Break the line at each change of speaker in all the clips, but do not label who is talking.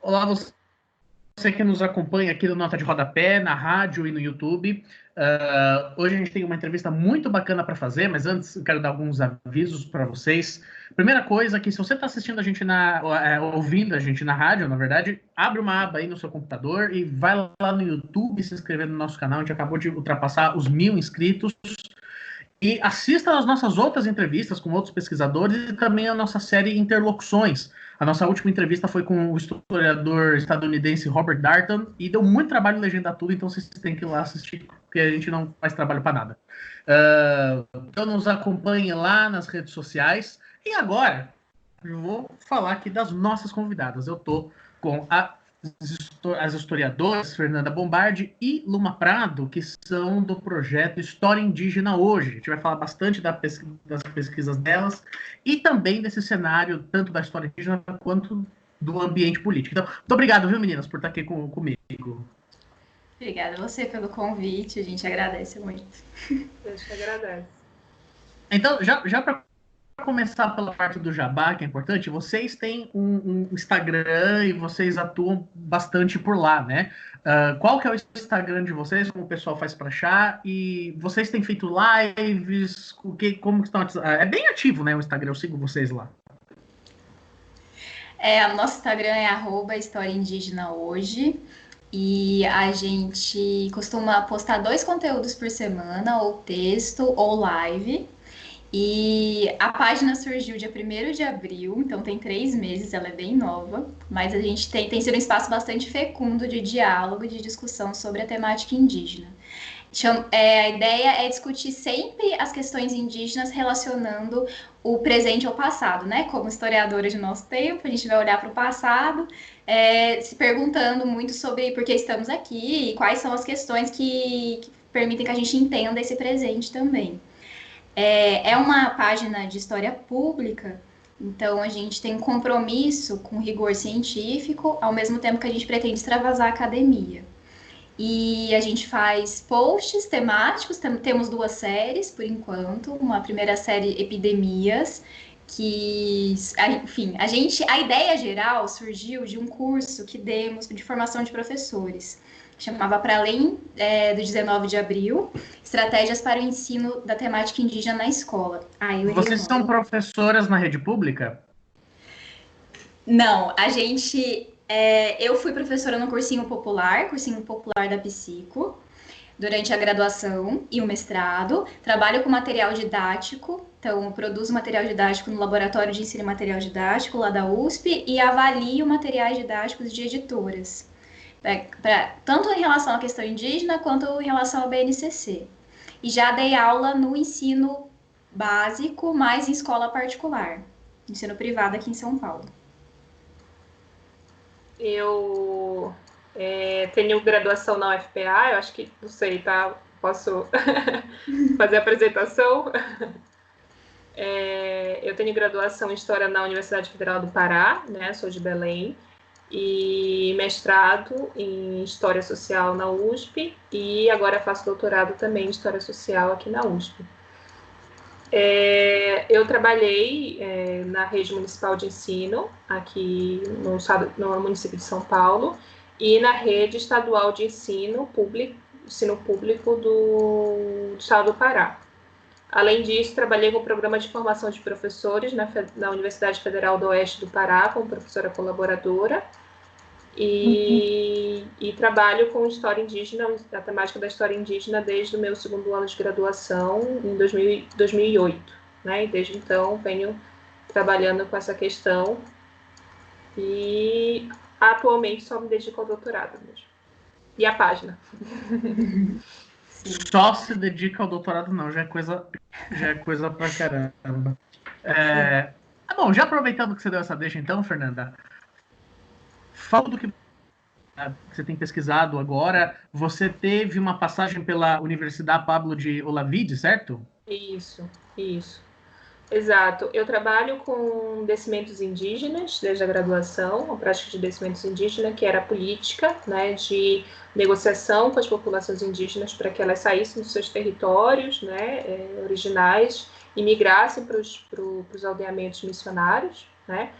Olá, você que nos acompanha aqui no Nota de Rodapé, na rádio e no YouTube. Hoje a gente tem uma entrevista muito bacana para fazer, mas antes eu quero dar alguns avisos para vocês. Primeira coisa, que se você está assistindo a gente ouvindo a gente na rádio, na verdade, abre uma aba aí no seu computador e vai lá no YouTube se inscrever no nosso canal. A gente acabou de ultrapassar os 1.000 inscritos. E assista às nossas outras entrevistas com outros pesquisadores e também a nossa série Interlocuções. A nossa última entrevista foi com o historiador estadunidense Robert Darnton e deu muito trabalho legendar tudo, então vocês têm que ir lá assistir, porque a gente não faz trabalho para nada. Então nos acompanhe lá nas redes sociais. E agora, eu vou falar aqui das nossas convidadas. Eu estou com as historiadoras Fernanda Bombardi e Luma Prado, que são do projeto História Indígena Hoje. A gente vai falar bastante das pesquisas delas e também desse cenário, tanto da história indígena quanto do ambiente político. Então, muito obrigado, viu, meninas, por estar aqui comigo.
Obrigada a você pelo convite, a gente agradece muito.
A gente agradece.
Então, já para começar pela parte do jabá, que é importante, vocês têm um Instagram e vocês atuam bastante por lá, né? Qual que é o Instagram de vocês? Como o pessoal faz para achar? E vocês têm feito lives? Como estão? É bem ativo, né? O Instagram, eu sigo vocês lá.
Nosso Instagram é @História Indígena Hoje. E a gente costuma postar 2 conteúdos por semana, ou texto ou live. E a página surgiu dia 1º de abril, então tem 3 meses, ela é bem nova, mas a gente tem sido um espaço bastante fecundo de diálogo e de discussão sobre a temática indígena. A ideia é discutir sempre as questões indígenas relacionando o presente ao passado, né? Como historiadora de nosso tempo, a gente vai olhar para o passado, se perguntando muito sobre por que estamos aqui e quais são as questões que permitem que a gente entenda esse presente também. É uma página de história pública, então a gente tem um compromisso com rigor científico, ao mesmo tempo que a gente pretende extravasar a academia. E a gente faz posts temáticos, temos 2 séries, por enquanto. Uma primeira série, Epidemias, que, enfim, a ideia geral surgiu de um curso que demos de formação de professores. Chamava Para Além do 19 de abril, Estratégias para o Ensino da Temática Indígena na Escola.
Vocês são professoras na rede pública?
Não, eu fui professora no cursinho popular da Psico, durante a graduação e o mestrado. Trabalho com material didático, então eu produzo material didático no Laboratório de Ensino e Material Didático, lá da USP, e avalio materiais didáticos de editoras, tanto em relação à questão indígena, quanto em relação ao BNCC. E já dei aula no ensino básico, mas em escola particular, ensino privado aqui em São Paulo.
Eu tenho graduação na UFPA, eu acho que, não sei, tá? Posso fazer a apresentação? Eu tenho graduação em História na Universidade Federal do Pará, né? Sou de Belém, e mestrado em História Social na USP, e agora faço doutorado também em História Social aqui na USP. Eu trabalhei na rede municipal de ensino, aqui no município de São Paulo, e na rede estadual de ensino público do estado do Pará. Além disso, trabalhei com o programa de formação de professores na Universidade Federal do Oeste do Pará, como professora colaboradora, e trabalho com história indígena, a temática da história indígena, desde o meu 2º ano de graduação, em 2008, né? E desde então venho trabalhando com essa questão e atualmente só me dedico ao doutorado mesmo. E a página.
Só se dedica ao doutorado, não, já é coisa pra caramba. Bom, já aproveitando que você deu essa deixa, então, Fernanda, fala do que você tem pesquisado agora. Você teve uma passagem pela Universidade Pablo de Olavide, certo?
Isso. Exato. Eu trabalho com descimentos indígenas desde a graduação, a prática de descimentos indígenas, que era a política, né, de negociação com as populações indígenas para que elas saíssem dos seus territórios, né, originais e migrassem para os aldeamentos missionários, né,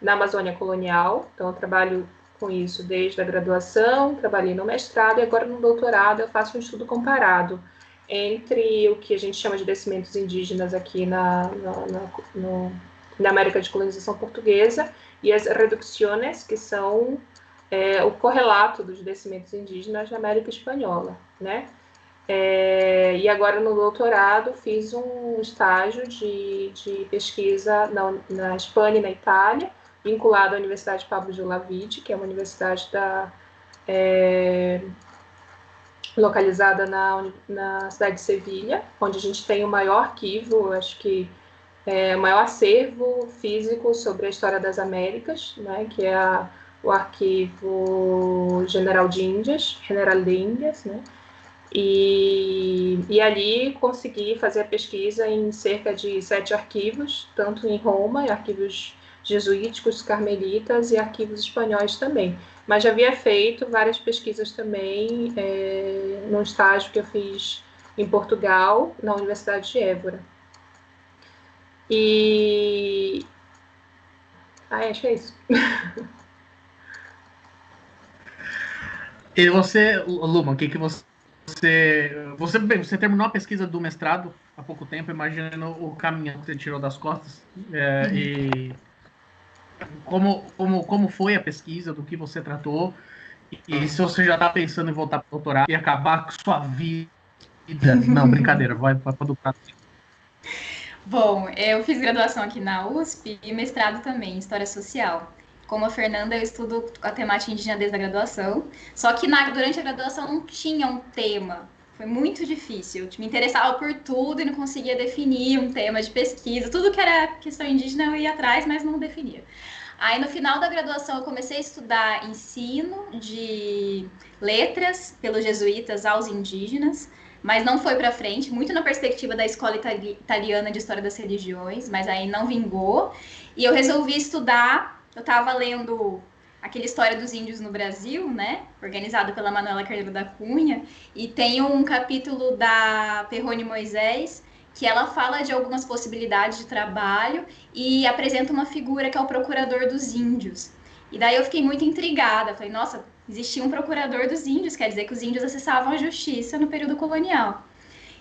na Amazônia colonial. Então, eu trabalho com isso desde a graduação, trabalhei no mestrado e agora no doutorado eu faço um estudo comparado entre o que a gente chama de descimentos indígenas aqui na América de colonização portuguesa e as reducciones, que são o correlato dos descimentos indígenas na América Espanhola, né? E agora no doutorado fiz um estágio de pesquisa na Espanha e na Itália, vinculado à Universidade Pablo de Olavide, que é uma universidade localizada na cidade de Sevilha, onde a gente tem o maior arquivo, acho que o maior acervo físico sobre a história das Américas, né, que é o Arquivo General de Índias, né? E ali consegui fazer a pesquisa em cerca de 7 arquivos, tanto em Roma, arquivos jesuíticos, carmelitas e arquivos espanhóis também. Mas já havia feito várias pesquisas também no estágio que eu fiz em Portugal, na Universidade de Évora. Acho que é isso.
E você, Luma, o que você... Você terminou a pesquisa do mestrado há pouco tempo, imagino o caminhão que você tirou das costas. E como foi a pesquisa, do que você tratou, e se você já está pensando em voltar para o doutorado e acabar com sua vida. Não, brincadeira, vai para o doutorado.
Bom, eu fiz graduação aqui na USP e mestrado também em História Social. Como a Fernanda, eu estudo a temática indígena desde a graduação, só que durante a graduação não tinha um tema. Foi muito difícil. Eu me interessava por tudo e não conseguia definir um tema de pesquisa. Tudo que era questão indígena eu ia atrás, mas não definia. Aí, no final da graduação, eu comecei a estudar ensino de letras pelos jesuítas aos indígenas, mas não foi para frente, muito na perspectiva da Escola Italiana de História das Religiões, mas aí não vingou. E eu resolvi estudar, eu estava lendo aquele História dos Índios no Brasil, né, organizado pela Manuela Carneiro da Cunha, e tem um capítulo da Perrone Moisés, que ela fala de algumas possibilidades de trabalho e apresenta uma figura que é o procurador dos índios. E daí eu fiquei muito intrigada, falei, nossa, existia um procurador dos índios, quer dizer que os índios acessavam a justiça no período colonial.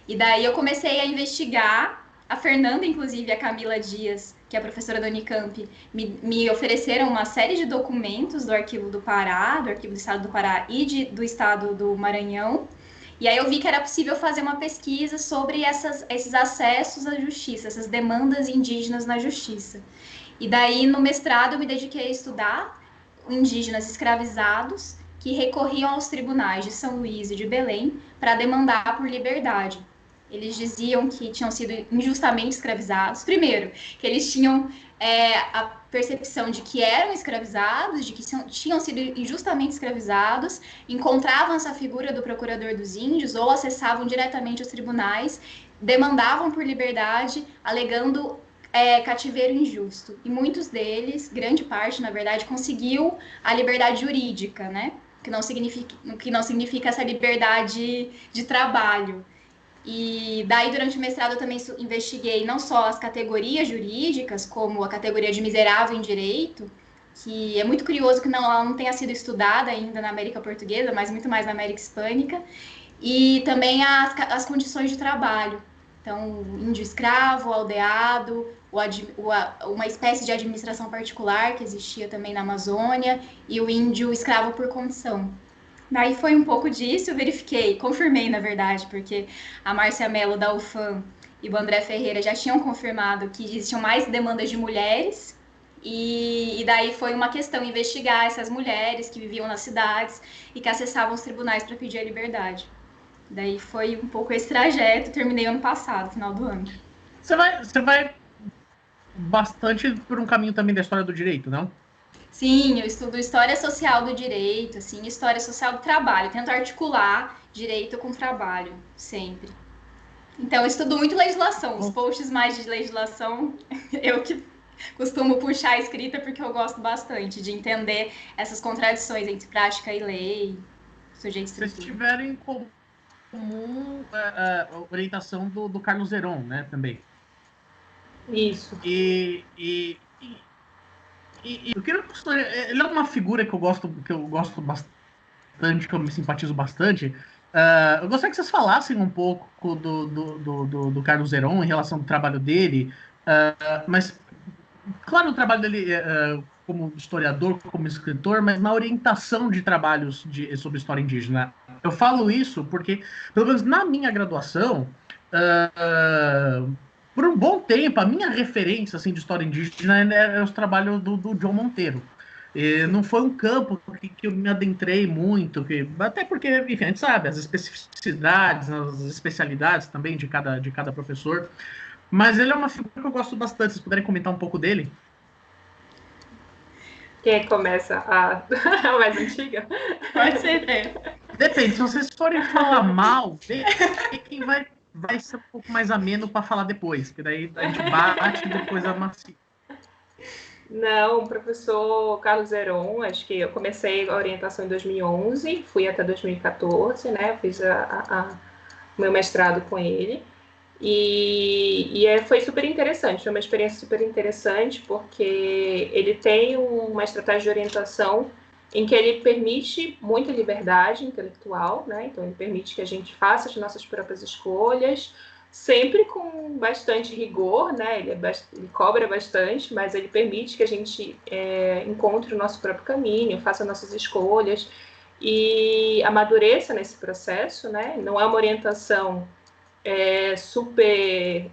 E daí eu comecei a investigar, a Fernanda, inclusive, a Camila Dias, que é a professora da Unicamp, me ofereceram uma série de documentos do Arquivo do Pará, do Arquivo do Estado do Pará e do Estado do Maranhão. E aí eu vi que era possível fazer uma pesquisa sobre esses acessos à justiça, essas demandas indígenas na justiça. E daí, no mestrado, eu me dediquei a estudar indígenas escravizados que recorriam aos tribunais de São Luís e de Belém para demandar por liberdade. Eles diziam que tinham sido injustamente escravizados. Primeiro, que eles tinham a percepção de que eram escravizados, de que tinham sido injustamente escravizados, encontravam essa figura do procurador dos índios ou acessavam diretamente os tribunais, demandavam por liberdade, alegando cativeiro injusto. E muitos deles, grande parte, na verdade, conseguiu a liberdade jurídica, né? Que não significa essa liberdade de trabalho. E daí, durante o mestrado, eu também investiguei não só as categorias jurídicas, como a categoria de miserável em direito, que é muito curioso que ela não tenha sido estudada ainda na América Portuguesa, mas muito mais na América Hispânica, e também as condições de trabalho. Então, índio escravo, aldeado, uma espécie de administração particular que existia também na Amazônia, e o índio escravo por condição. Daí foi um pouco disso, eu verifiquei, confirmei, na verdade, porque a Márcia Mello da UFAM e o André Ferreira já tinham confirmado que existiam mais demandas de mulheres, e daí foi uma questão investigar essas mulheres que viviam nas cidades e que acessavam os tribunais para pedir a liberdade. Daí foi um pouco esse trajeto, terminei ano passado, final do ano.
Você vai bastante por um caminho também da história do direito, não?
Sim, eu estudo história social do direito, assim, história social do trabalho. Tento articular direito com trabalho, sempre. Então, eu estudo muito legislação. Os posts mais de legislação, eu que costumo puxar a escrita porque eu gosto bastante de entender essas contradições entre prática e lei, sujeito e estrutura.
Vocês tiveram em comum a orientação do Carlos Zeron, né, também.
Isso.
E E eu queria ele é uma figura que eu gosto bastante, que eu me simpatizo bastante. Eu gostaria que vocês falassem um pouco do Carlos Zeron em relação ao trabalho dele, mas, claro, o trabalho dele como historiador, como escritor, mas na orientação de trabalhos sobre história indígena. Eu falo isso porque, pelo menos na minha graduação, por um bom tempo, a minha referência assim, de história indígena é os trabalhos do John Monteiro. E não foi um campo que eu me adentrei muito, até porque, enfim, a gente sabe as especificidades, as especialidades também de cada professor, mas ele é uma figura que eu gosto bastante. Se puderem comentar um pouco dele.
Quem começa? A mais antiga?
Pode ser, né?
Depende, se vocês forem falar mal, vê quem vai ser um pouco mais ameno para falar depois, porque daí a gente bate e depois amacia.
Não, o professor Carlos Zeron, acho que eu comecei a orientação em 2011, fui até 2014, né? Fiz o meu mestrado com ele. Foi super interessante, foi uma experiência super interessante, porque ele tem uma estratégia de orientação em que ele permite muita liberdade intelectual, né? Então, ele permite que a gente faça as nossas próprias escolhas, sempre com bastante rigor, né? Ele cobra bastante, mas ele permite que a gente encontre o nosso próprio caminho, faça nossas escolhas e amadureça nesse processo, né? Não é uma orientação super,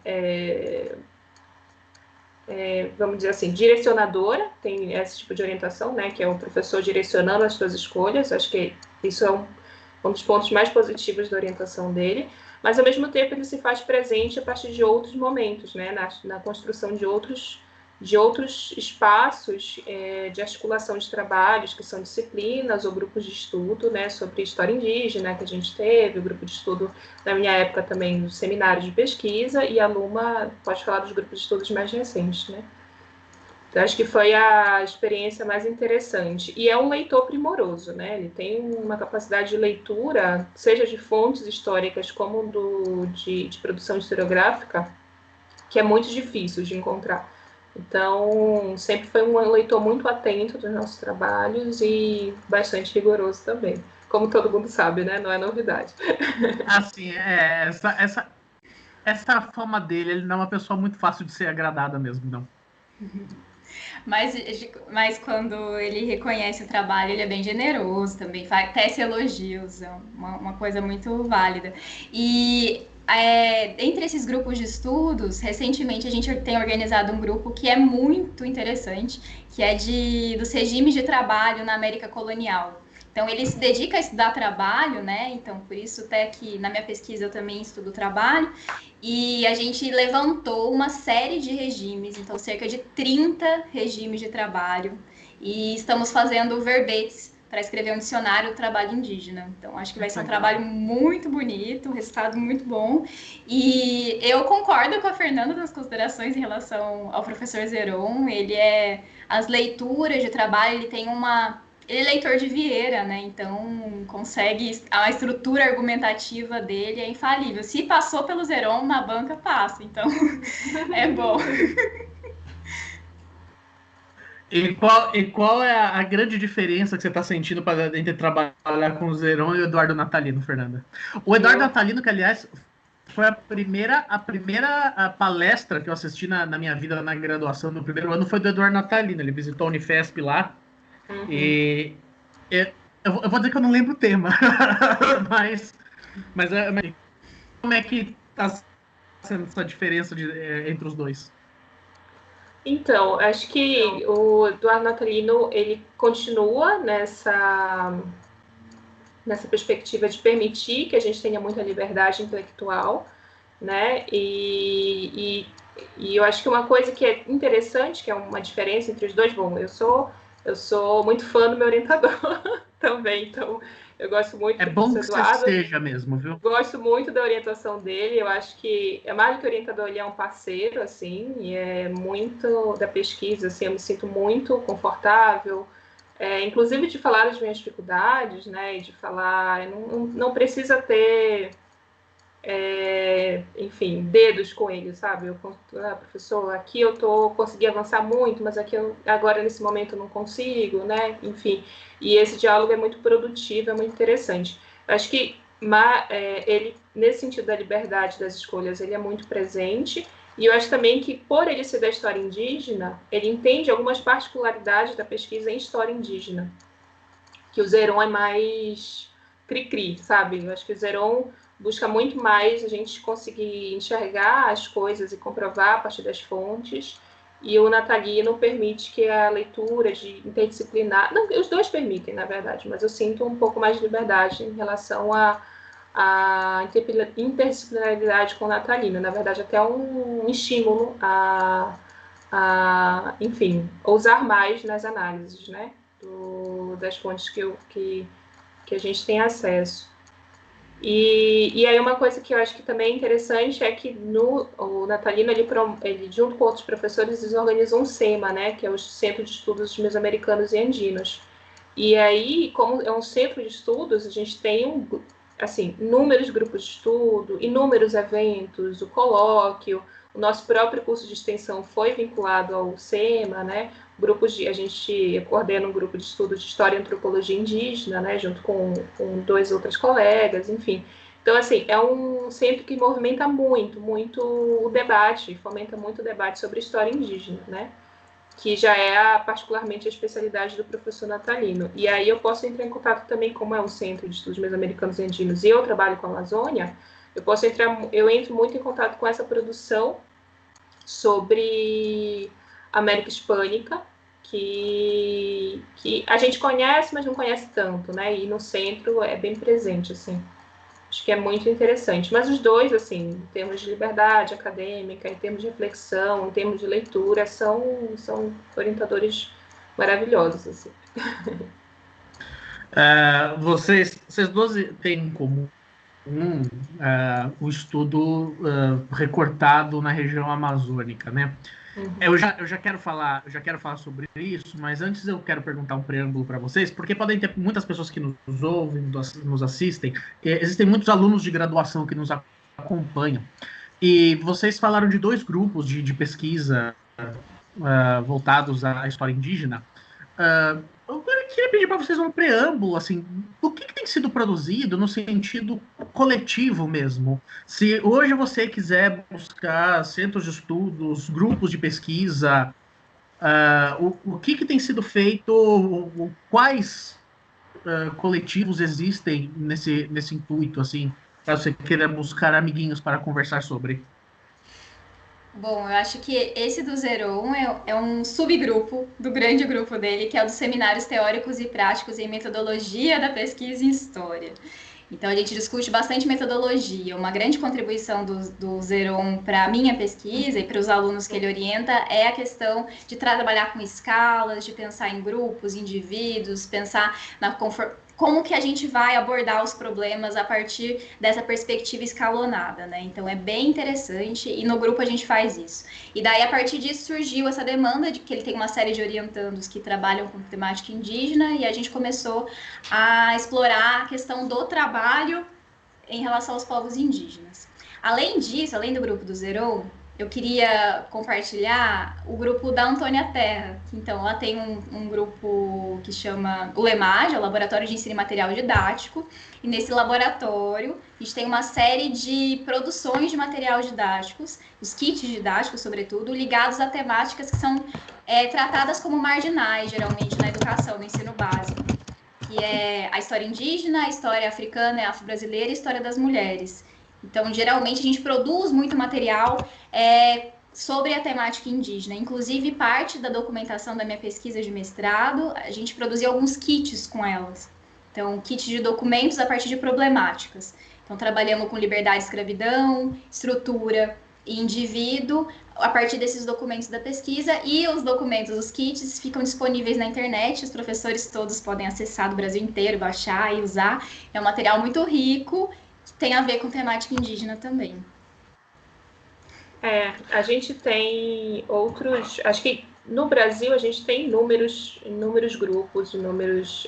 vamos dizer assim, direcionadora, tem esse tipo de orientação, né, que é o professor direcionando as suas escolhas. Acho que isso é um dos pontos mais positivos da orientação dele, mas ao mesmo tempo ele se faz presente a partir de outros momentos, né, na construção de outros espaços de articulação de trabalhos, que são disciplinas ou grupos de estudo, né, sobre história indígena, que a gente teve, o grupo de estudo, na minha época também, do seminário de pesquisa, e a Luma pode falar dos grupos de estudos mais recentes, né. Então, acho que foi a experiência mais interessante. E é um leitor primoroso, né? Ele tem uma capacidade de leitura, seja de fontes históricas como de produção historiográfica, que é muito difícil de encontrar. Então, sempre foi um leitor muito atento dos nossos trabalhos e bastante rigoroso também. Como todo mundo sabe, né? Não é novidade.
Assim, essa fama dele, ele não é uma pessoa muito fácil de ser agradada mesmo, não.
Mas quando ele reconhece o trabalho, ele é bem generoso também, tece elogios, é uma coisa muito válida. E entre esses grupos de estudos, recentemente a gente tem organizado um grupo que é muito interessante, que é dos regimes de trabalho na América colonial. Então, ele se dedica a estudar trabalho, né? Então, por isso até que na minha pesquisa eu também estudo trabalho. E a gente levantou uma série de regimes, então cerca de 30 regimes de trabalho. E estamos fazendo verbetes para escrever um dicionário do trabalho indígena. Então, acho que vai ser um trabalho muito bonito, um resultado muito bom. E eu concordo com a Fernanda nas considerações em relação ao professor Zeron. As leituras de trabalho, ele é leitor de Vieira, né? Então, a estrutura argumentativa dele é infalível. Se passou pelo Zeron, na banca passa. Então, é bom.
E qual é a grande diferença que você está sentindo entre trabalhar com o Zeron e o Eduardo Natalino, Fernanda? O Eduardo Natalino, que, aliás, foi a primeira palestra que eu assisti na minha vida na graduação, no primeiro ano, foi do Eduardo Natalino. Ele visitou a Unifesp lá. Uhum. E eu vou dizer que eu não lembro o tema, mas como é que está sendo essa diferença entre os dois?
Então, acho que o Eduardo Natalino, ele continua nessa perspectiva de permitir que a gente tenha muita liberdade intelectual, né? E eu acho que uma coisa que é interessante, que é uma diferença entre os dois, bom, eu sou muito fã do meu orientador também, então eu gosto muito do
bom que Eduardo. Você seja mesmo, viu?
Gosto muito da orientação dele, eu acho que é mais do que orientador, ele é um parceiro, assim, e é muito da pesquisa, assim, eu me sinto muito confortável, inclusive de falar das minhas dificuldades, né, e de falar, não precisa ter enfim, dedos com ele, sabe? Professor, aqui eu consegui avançar muito, mas aqui agora nesse momento eu não consigo, né? Enfim, e esse diálogo é muito produtivo, é muito interessante. Acho que ele, nesse sentido da liberdade das escolhas, ele é muito presente, e eu acho também que, por ele ser da história indígena, ele entende algumas particularidades da pesquisa em história indígena, que o Zeron é mais cri-cri, sabe? Eu acho que o Zeron busca muito mais a gente conseguir enxergar as coisas e comprovar a partir das fontes, e o natalino permite que a leitura de interdisciplinar... Não, os dois permitem, na verdade, mas eu sinto um pouco mais de liberdade em relação à interdisciplinaridade com o natalino. Na verdade, até um estímulo enfim, ousar mais nas análises, né? Das fontes que a gente tem acesso. E aí uma coisa que eu acho que também é interessante é que o natalino, ele junto com outros professores, eles organizam um SEMA, né, que é o Centro de Estudos Mesoamericanos e Andinos. E aí, como é um centro de estudos, a gente tem inúmeros grupos de estudo, inúmeros eventos, o colóquio, o nosso próprio curso de extensão foi vinculado ao SEMA, né? A gente coordena um grupo de estudo de História e Antropologia Indígena, né? Junto com 2 outros colegas, enfim. Então, assim, é um centro que movimenta muito o debate, fomenta muito o debate sobre história indígena, né? Que já é particularmente a especialidade do professor natalino. E aí eu posso entrar em contato também, como é um centro de estudos mesoamericanos e andinos, e eu trabalho com a Amazônia, eu entro muito em contato com essa produção sobre América Hispânica, que a gente conhece, mas não conhece tanto, né? E no centro é bem presente, assim. Acho que é muito interessante. Mas os dois, assim, em termos de liberdade acadêmica, em termos de reflexão, em termos de leitura, são orientadores maravilhosos, assim.
Vocês duas têm em comum o estudo recortado na região amazônica, né?
Uhum.
Eu já quero falar sobre isso, mas antes eu quero perguntar um preâmbulo para vocês, porque podem ter muitas pessoas que nos ouvem, nos assistem, existem muitos alunos de graduação que nos acompanham, e vocês falaram de 2 grupos de pesquisa voltados à história indígena. Eu queria pedir para vocês um preâmbulo, assim, o que tem sido produzido no sentido coletivo mesmo. Se hoje você quiser buscar centros de estudos, grupos de pesquisa, o que tem sido feito, quais coletivos existem nesse intuito, assim, para você queira buscar amiguinhos para conversar sobre?
Bom, eu acho que esse do Zeron é um subgrupo do grande grupo dele, que é o dos Seminários Teóricos e Práticos em Metodologia da Pesquisa em História. Então, a gente discute bastante metodologia. Uma grande contribuição do Zeron para a minha pesquisa e para os alunos que ele orienta é a questão de trabalhar com escalas, de pensar em grupos, indivíduos, pensar como que a gente vai abordar os problemas a partir dessa perspectiva escalonada, né? Então, é bem interessante e no grupo a gente faz isso. E daí, a partir disso, surgiu essa demanda de que ele tem uma série de orientandos que trabalham com temática indígena e a gente começou a explorar a questão do trabalho em relação aos povos indígenas. Além disso, além do grupo do Zeron, eu queria compartilhar o grupo da Antônia Terra. Então, ela tem um grupo que chama o LEMAD, o Laboratório de Ensino e Material Didático. E nesse laboratório, a gente tem uma série de produções de material didáticos, os kits didáticos, sobretudo, ligados a temáticas que são tratadas como marginais, geralmente, na educação, no ensino básico. Que é a história indígena, a história africana, a afro-brasileira e a história das mulheres. Então, geralmente, a gente produz muito material sobre a temática indígena. Inclusive, parte da documentação da minha pesquisa de mestrado, a gente produziu alguns kits com elas. Então, kit de documentos a partir de problemáticas. Então, trabalhamos com liberdade e escravidão, estrutura e indivíduo, a partir desses documentos da pesquisa, e os documentos, os kits, ficam disponíveis na internet, os professores todos podem acessar do Brasil inteiro, baixar e usar. É um material muito rico, que tem a ver com temática indígena também.
A gente tem outros... Acho que no Brasil a gente tem inúmeros grupos, inúmeros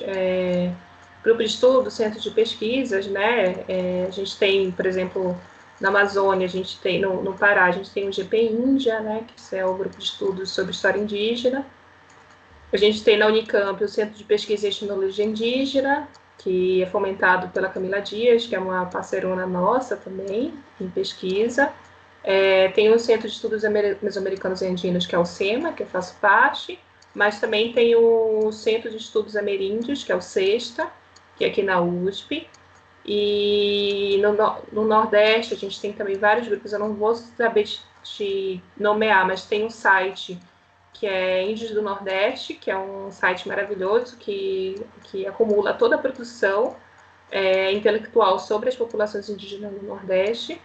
grupos de estudo, centros de pesquisas, né? A gente tem, por exemplo, Na Amazônia, a gente tem, no Pará, a gente tem o GP Índia, né, que é o grupo de estudos sobre história indígena. A gente tem na Unicamp o Centro de Pesquisa e Etnologia Indígena, que é fomentado pela Camila Dias, que é uma parceirona nossa também, em pesquisa. Tem o Centro de Estudos Mesoamericanos e Andinos, que é o SEMA, que eu faço parte, mas também tem o Centro de Estudos Ameríndios, que é o CESTA, que é aqui na USP. E no Nordeste a gente tem também vários grupos, eu não vou saber te nomear, mas tem um site que é Índios do Nordeste, que é um site maravilhoso que acumula toda a produção intelectual sobre as populações indígenas no Nordeste.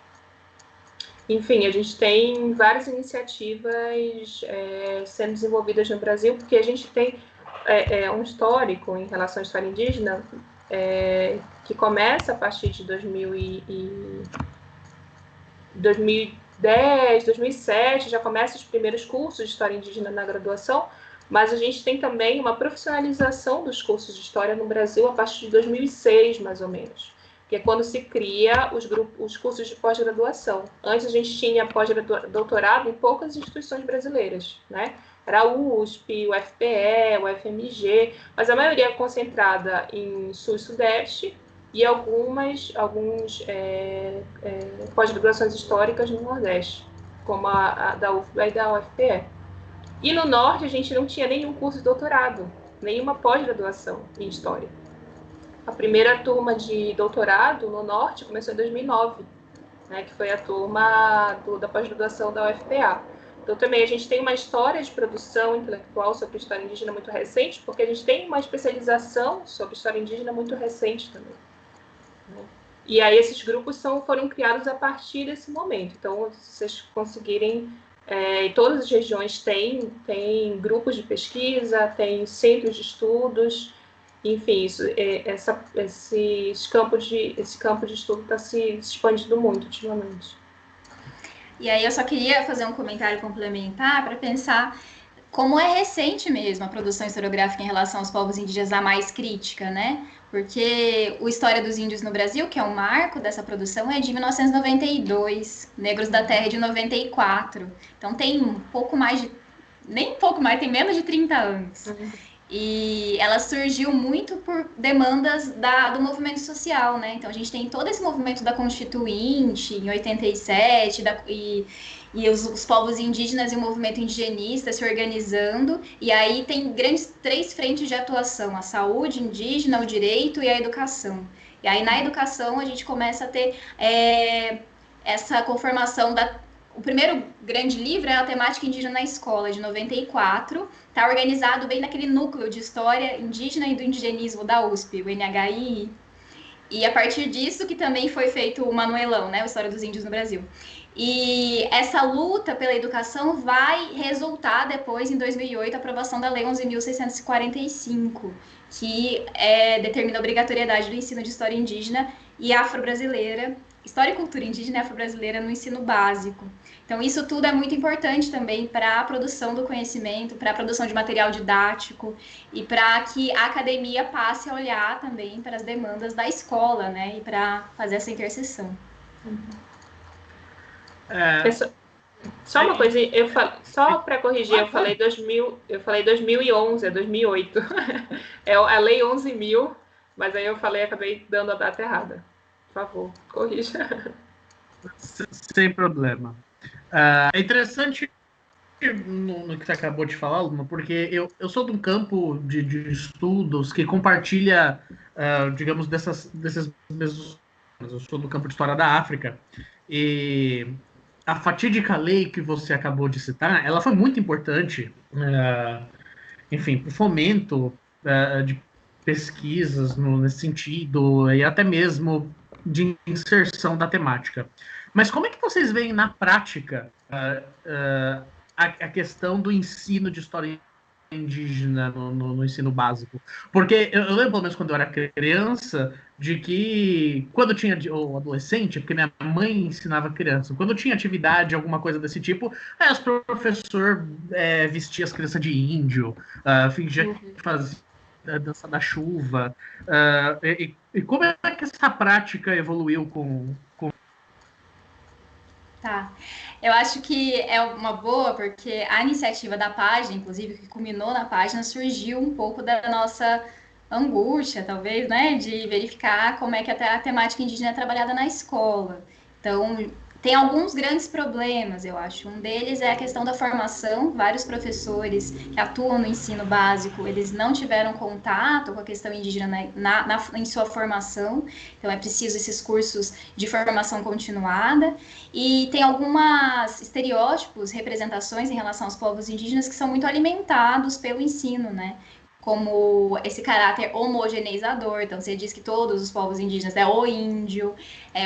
Enfim, a gente tem várias iniciativas sendo desenvolvidas no Brasil, porque a gente tem um histórico em relação à história indígena que começa a partir de 2010, 2007, já começa os primeiros cursos de história indígena na graduação, mas a gente tem também uma profissionalização dos cursos de história no Brasil a partir de 2006, mais ou menos, que é quando se cria os cursos de pós-graduação. Antes a gente tinha pós-doutorado em poucas instituições brasileiras, né? Era a USP, o FPE, o FMG, mas a maioria é concentrada em Sul e Sudeste e alguns pós-graduações históricas no Nordeste, como a da UFBA e da UFPE. E no Norte a gente não tinha nenhum curso de doutorado, nenhuma pós-graduação em História. A primeira turma de doutorado no Norte começou em 2009, né, que foi a turma da pós-graduação da UFPA. Então, também a gente tem uma história de produção intelectual sobre história indígena muito recente, porque a gente tem uma especialização sobre história indígena muito recente também. E aí esses grupos foram criados a partir desse momento. Então, se vocês conseguirem, em todas as regiões tem grupos de pesquisa, tem centros de estudos, enfim, esse campo de estudo está se expandindo muito ultimamente.
E aí eu só queria fazer um comentário complementar para pensar como é recente mesmo a produção historiográfica em relação aos povos indígenas a mais crítica, né? Porque o História dos Índios no Brasil, que é um marco dessa produção, é de 1992, Negros da Terra é de 94. Então tem um pouco mais de... nem um pouco mais, tem menos de 30 anos. E ela surgiu muito por demandas do movimento social, né? Então a gente tem todo esse movimento da Constituinte em 87 e os povos indígenas e o movimento indigenista se organizando, e aí tem três frentes de atuação: a saúde indígena, o direito e a educação. E aí na educação a gente começa a ter essa conformação O primeiro grande livro é a Temática Indígena na Escola, de 94. Está organizado bem naquele núcleo de história indígena e do indigenismo da USP, o NHI. E a partir disso que também foi feito o Manuelão, né, a História dos Índios no Brasil. E essa luta pela educação vai resultar depois, em 2008, a aprovação da Lei 11.645, que determina a obrigatoriedade do ensino de história indígena e afro-brasileira, história e cultura indígena e afro-brasileira no ensino básico. Então, isso tudo é muito importante também para a produção do conhecimento, para a produção de material didático e para que a academia passe a olhar também para as demandas da escola, né? E para fazer essa interseção.
Só uma coisa, só para corrigir, eu falei 2011, é 2008. É a Lei 11.000, mas aí eu acabei dando a data errada. Por favor, corrija.
Sem problema. É interessante no que você acabou de falar, Luma, porque eu sou de um campo de estudos que compartilha, digamos, desses mesmos... Eu sou do campo de História da África, e a fatídica lei que você acabou de citar, ela foi muito importante, enfim, para o fomento de pesquisas nesse sentido, e até mesmo de inserção da temática. Mas como é que vocês veem na prática a questão do ensino de história indígena no ensino básico? Porque eu lembro, pelo menos quando eu era criança, de que quando tinha, ou adolescente, porque minha mãe ensinava criança, quando tinha atividade, alguma coisa desse tipo, aí os professores vestiam as crianças de índio, fingia que fazia a dança da chuva, e como é que essa prática evoluiu com
Tá. Eu acho que é uma boa, porque a iniciativa da página, inclusive, que culminou na página, surgiu um pouco da nossa angústia, talvez, né, de verificar como é que a temática indígena é trabalhada na escola. Então, tem alguns grandes problemas, eu acho. Um deles é a questão da formação. Vários professores que atuam no ensino básico, eles não tiveram contato com a questão indígena em sua formação. Então, é preciso esses cursos de formação continuada. E tem alguns estereótipos, representações em relação aos povos indígenas que são muito alimentados pelo ensino, né? Como esse caráter homogeneizador. Então, você diz que todos os povos indígenas é o índio.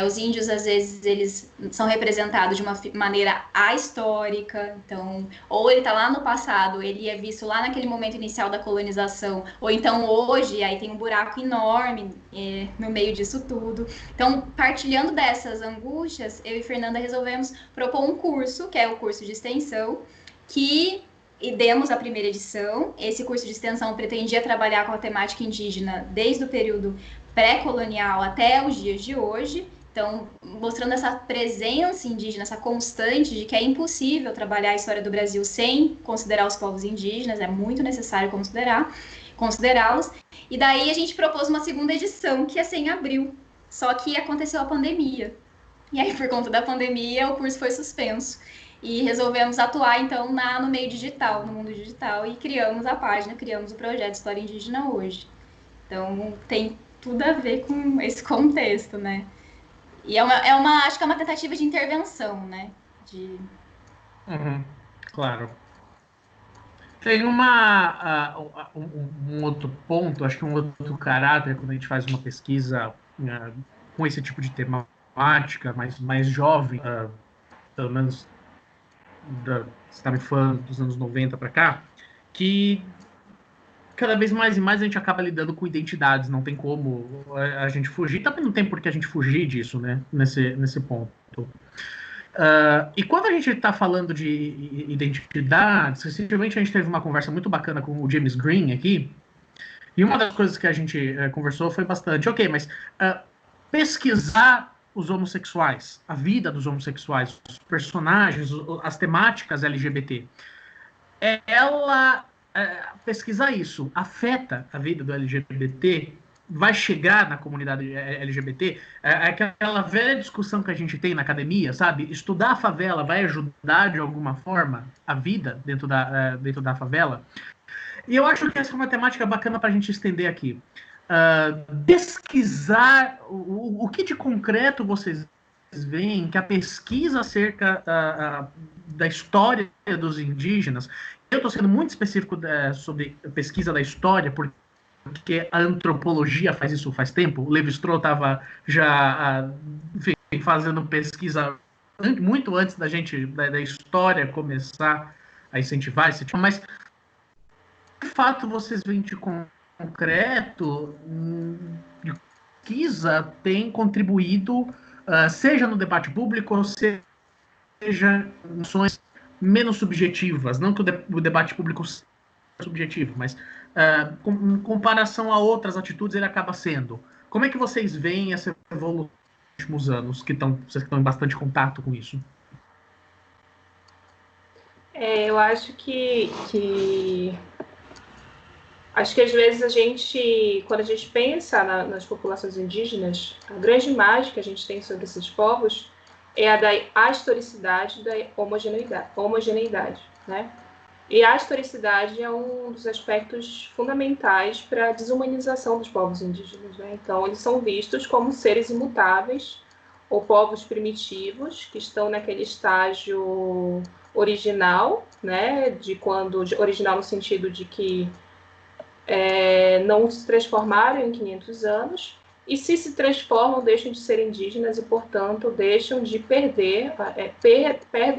Os índios, às vezes, eles são representados de uma maneira ahistórica. Então, ou ele está lá no passado, ele é visto lá naquele momento inicial da colonização, ou então hoje, aí tem um buraco enorme no meio disso tudo. Então, partilhando dessas angústias, eu e Fernanda resolvemos propor um curso, que é o curso de extensão, e demos a primeira edição. Esse curso de extensão pretendia trabalhar com a temática indígena desde o período pré-colonial até os dias de hoje. Então, mostrando essa presença indígena, essa constante de que é impossível trabalhar a história do Brasil sem considerar os povos indígenas, é muito necessário considerá-los. E daí a gente propôs uma segunda edição, que ia ser em abril. Só que aconteceu a pandemia. E aí, por conta da pandemia, o curso foi suspenso. E resolvemos atuar, então, no meio digital, no mundo digital, e criamos a página, criamos o projeto História Indígena Hoje. Então, tem tudo a ver com esse contexto, né? E acho que é uma tentativa de intervenção, né?
Claro. Tem um outro ponto, acho que um outro caráter, quando a gente faz uma pesquisa com esse tipo de temática, mais jovem, pelo menos você está me falando dos anos 90 para cá, que cada vez mais e mais a gente acaba lidando com identidades, não tem como a gente fugir, também não tem por que a gente fugir disso, né, nesse ponto. E quando a gente está falando de identidades, recentemente a gente teve uma conversa muito bacana com o James Green aqui, e uma das coisas que a gente conversou foi bastante, ok, mas pesquisar os homossexuais, a vida dos homossexuais, os personagens, as temáticas LGBT, pesquisar isso afeta a vida do LGBT, vai chegar na comunidade LGBT, aquela velha discussão que a gente tem na academia, sabe? Estudar a favela vai ajudar de alguma forma a vida dentro da favela? E eu acho que essa é uma temática bacana para a gente estender aqui. Pesquisar o que de concreto vocês veem que a pesquisa acerca da história dos indígenas. Eu estou sendo muito específico sobre pesquisa da história, porque a antropologia faz isso faz tempo. O Levi-Strauss estava já fazendo pesquisa muito antes da história começar a incentivar esse tipo. Mas, de fato, vocês veem de concreto, de pesquisa tem contribuído, seja no debate público, ou seja em ações menos subjetivas, não que o debate público seja subjetivo, mas em comparação a outras atitudes ele acaba sendo. Como é que vocês veem essa evolução nos últimos anos, vocês que estão em bastante contato com isso?
Eu acho que às vezes quando a gente pensa nas populações indígenas, a grande imagem que a gente tem sobre esses povos é a da historicidade, da homogeneidade, né? E a historicidade é um dos aspectos fundamentais para a desumanização dos povos indígenas, né? Então, eles são vistos como seres imutáveis ou povos primitivos que estão naquele estágio original, né? Original no sentido de que não se transformaram em 500 anos, e se transformam, deixam de ser indígenas e, portanto, deixam de perdem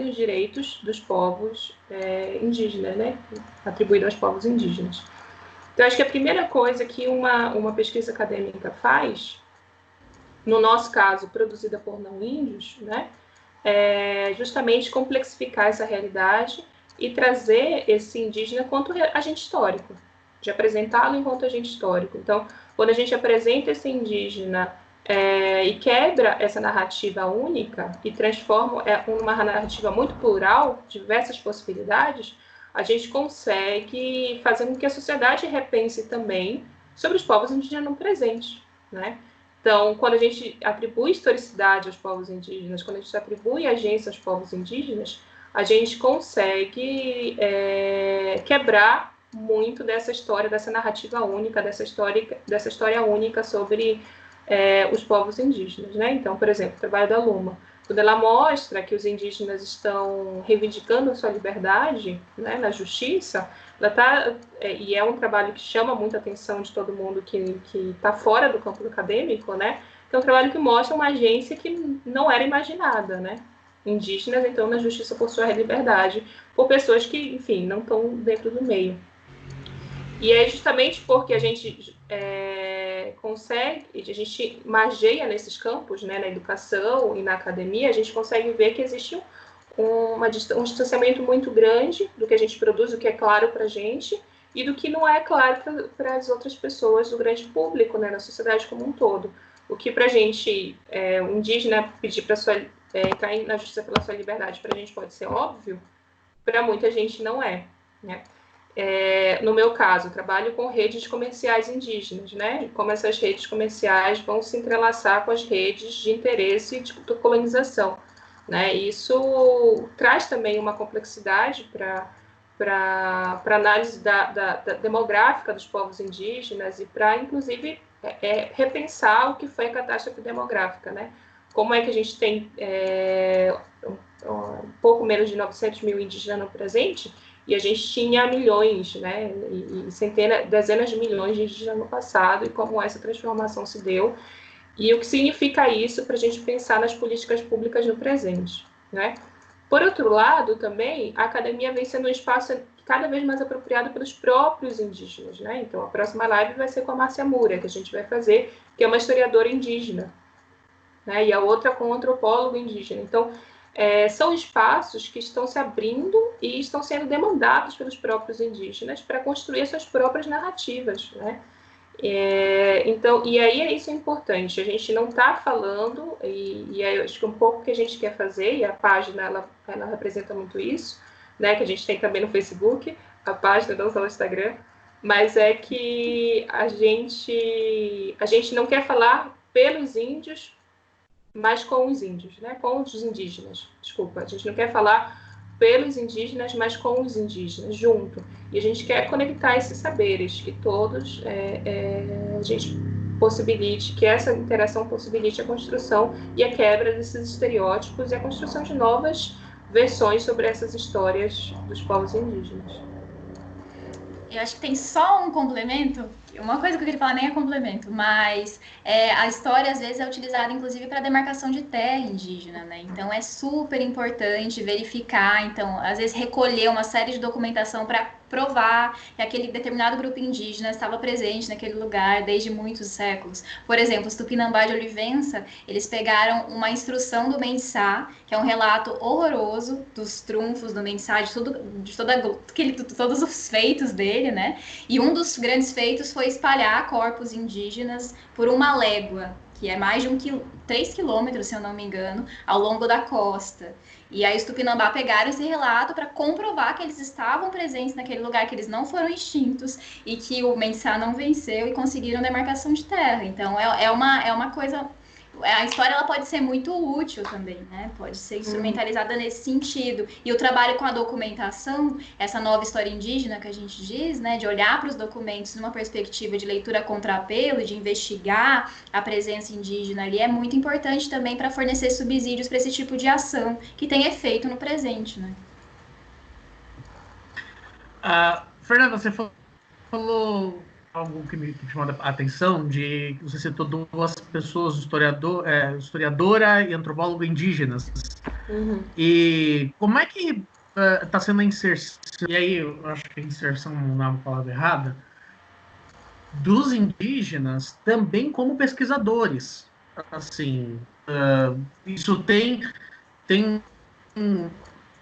os direitos dos povos indígenas, né? Atribuídos aos povos indígenas. Então, acho que a primeira coisa que uma pesquisa acadêmica faz, no nosso caso, produzida por não índios, né? É justamente complexificar essa realidade e trazer esse indígena quanto agente histórico, de apresentá-lo enquanto agente histórico. Então, quando a gente apresenta esse indígena e quebra essa narrativa única e transforma uma narrativa muito plural, diversas possibilidades, a gente consegue fazer com que a sociedade repense também sobre os povos indígenas no presente, né? Então, quando a gente atribui historicidade aos povos indígenas, quando a gente atribui agência aos povos indígenas, a gente consegue quebrar muito dessa história, dessa narrativa única, dessa história única sobre os povos indígenas, né? Então, por exemplo, o trabalho da Luma, quando ela mostra que os indígenas estão reivindicando a sua liberdade, né, na justiça, ela tá, e é um trabalho que chama muita atenção de todo mundo que está fora do campo acadêmico, né? Que é um trabalho que mostra uma agência que não era imaginada, né? Indígenas, então, na justiça por sua liberdade, por pessoas que, enfim, não estão dentro do meio. E é justamente porque a gente consegue, a gente mageia nesses campos, né, na educação e na academia, a gente consegue ver que existe um distanciamento muito grande do que a gente produz, do que é claro para a gente, e do que não é claro para as outras pessoas, do grande público, né, na sociedade como um todo. O que para a gente, o indígena pedir para entrar na justiça pela sua liberdade, para a gente pode ser óbvio, para muita gente não é, né? No meu caso, eu trabalho com redes comerciais indígenas, né? E como essas redes comerciais vão se entrelaçar com as redes de interesse de colonização, né? E isso traz também uma complexidade para análise da demográfica dos povos indígenas e para, inclusive, repensar o que foi a catástrofe demográfica, né? Como é que a gente tem um pouco menos de 900 mil indígenas no presente, e a gente tinha milhões, né, e centenas, dezenas de milhões de indígenas no passado, e como essa transformação se deu, e o que significa isso para a gente pensar nas políticas públicas no presente, né? Por outro lado, também, a academia vem sendo um espaço cada vez mais apropriado pelos próprios indígenas, né? Então, a próxima live vai ser com a Márcia Moura, que a gente vai fazer, que é uma historiadora indígena, né? E a outra com um antropólogo indígena. Então, são espaços que estão se abrindo e estão sendo demandados pelos próprios indígenas para construir suas próprias narrativas, né? Então, e aí isso é importante, a gente não está falando, e acho que um pouco que a gente quer fazer, e a página ela representa muito isso, né, que a gente tem também no Facebook, a página, não só no Instagram, mas é que a gente não quer falar pelos índios, mas com os índios, né? Com os indígenas, desculpa. A gente não quer falar pelos indígenas, mas com os indígenas, junto. E a gente quer conectar esses saberes, que todos a gente possibilite, que essa interação possibilite a construção e a quebra desses estereótipos e a construção de novas versões sobre essas histórias dos povos indígenas.
Eu acho que tem só um complemento. Uma coisa que eu queria falar nem é complemento, mas a história às vezes é utilizada inclusive para demarcação de terra indígena, né? Então é super importante verificar, então às vezes recolher uma série de documentação para provar que aquele determinado grupo indígena estava presente naquele lugar desde muitos séculos. Por exemplo, os Tupinambá de Olivença, eles pegaram uma instrução do Mensá, que é um relato horroroso dos trunfos do Mensá, de todos os feitos dele, né? E um dos grandes feitos foi espalhar corpos indígenas por uma légua, que é mais de 3 quilômetros, se eu não me engano, ao longo da costa. E aí os Tupinambá pegaram esse relato para comprovar que eles estavam presentes naquele lugar, que eles não foram extintos e que o Mensá não venceu e conseguiram demarcação de terra. Então é uma coisa... A história ela pode ser muito útil também, né? Pode ser instrumentalizada nesse sentido. E o trabalho com a documentação, essa nova história indígena que a gente diz, né? De olhar para os documentos numa perspectiva de leitura contra apelo, de investigar a presença indígena ali, é muito importante também para fornecer subsídios para esse tipo de ação que tem efeito no presente, né?
Fernanda, você falou algo que me chamou a atenção, de que você citou duas pessoas, historiadora e antropólogo indígenas.
Uhum.
E como é que está sendo a inserção, e aí eu acho que a inserção não é uma palavra errada, dos indígenas também como pesquisadores? Assim, isso tem